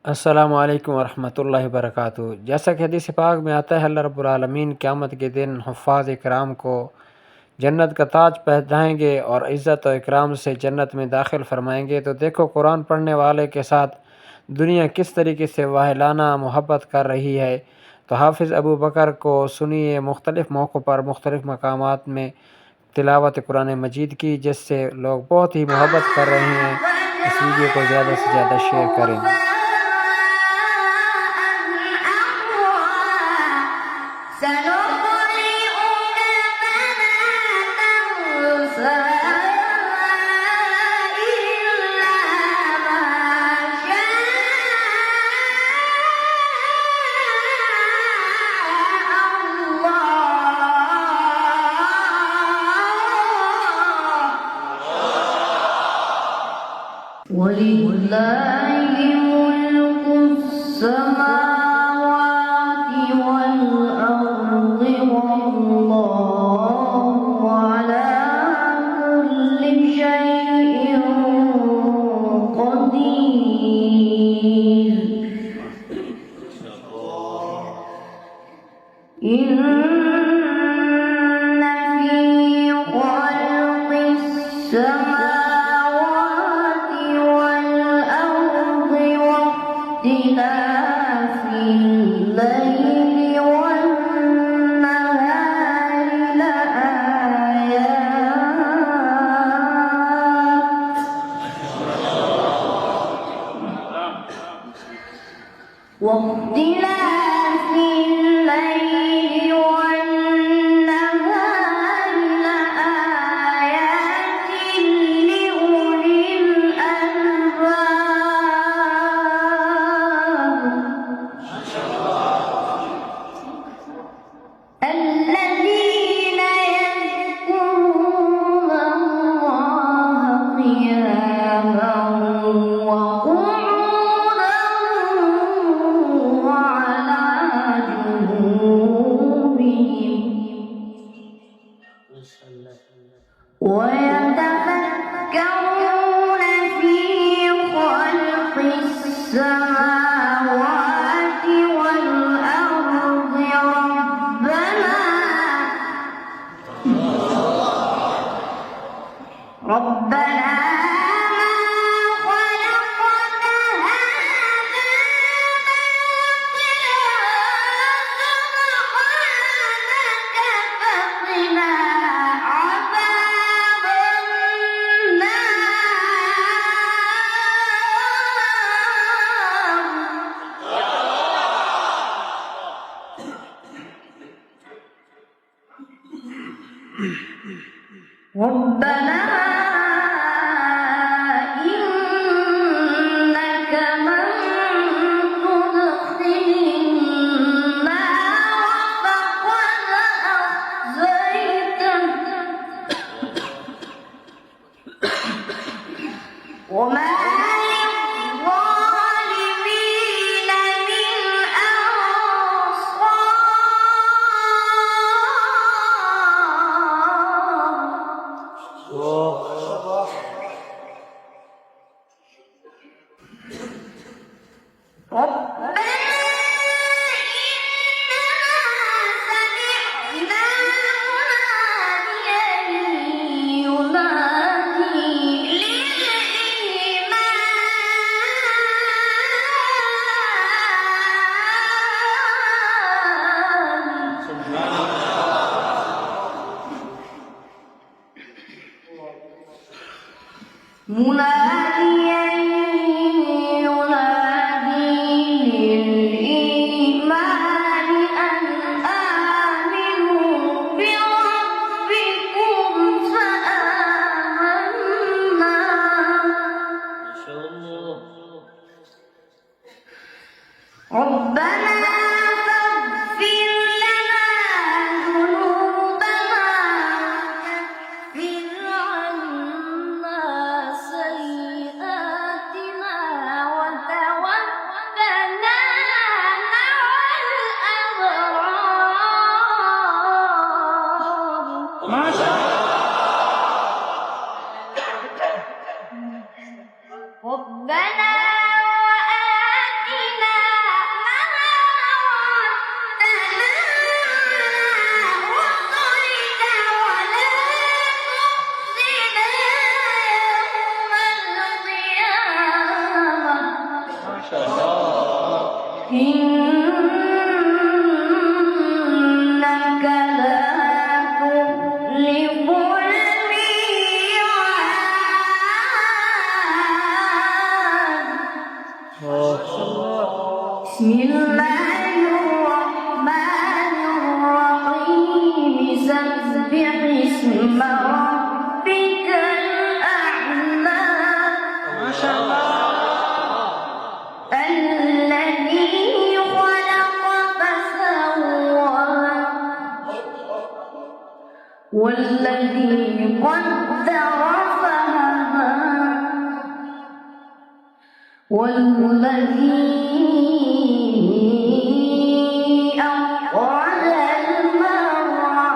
अस्सलामु अलैकुम वरहमतुल्लाहि वबरकातुहू। जैसा कि हदीस पाक में आता है, अल्लाह रब्बुल आलमीन क़यामत के दिन हुफ़्फ़ाज़ इकराम को जन्नत का ताज पहनाएंगे और इज़्ज़त और इकराम से जन्नत में दाखिल फरमाएंगे। तो देखो कुरान पढ़ने वाले के साथ दुनिया किस तरीके से वाहिलाना मोहब्बत कर रही है। तो हाफ़िज़ अबू बकर को सुनिए मुख्तलिफ़ मौक़ों पर मुख्तलिफ़ मकामात में तिलावत कुरान मजीद की, जिससे लोग बहुत ही मोहब्बत कर रहे हैं। इस वीडियो को ज़्यादा से ज़्यादा शेयर करें। वलिल्लाहि मुल्कुस्समावाति वल अर्दि वल्लाहु अला कुल्लि शैइन क़दीर। इन्ना फी ख़ल्क़िस समावाति वल अर्दि वख्तिलाफ़िल लैलि वन नहारि लआयात वाख्तिलाफ़िल लैलि वन नहारि लआयात लिउलिल अल्बाब الذين يذكرون الله قياما وقعودا وعلى جنوبهم ويتفكرون في خلق السماوات والأرض ربنا ما خلقت هذا باطلا سبحانك فقنا عذاب النار ربنا إنك من تدخل النار فقد أخزيته وما للظالمين من أنصار ربنا إننا سمعنا مناديا ينادي للإيمان مناديا ينادي للإيمان أن آمنوا بربكم فآمنا ربنا فاغفر لنا ذنوبنا وكفر عنا سيئاتنا وتوفنا مع الأبرار ربنا وآتنا إنك لا تخلف الميعاد. بسم الله الرحمن الرحيم. سبح اسم ربك الأعلى. ما شاء الله. الذي خلق فسوى والذي قدر فهدى والذي أخرج المرعى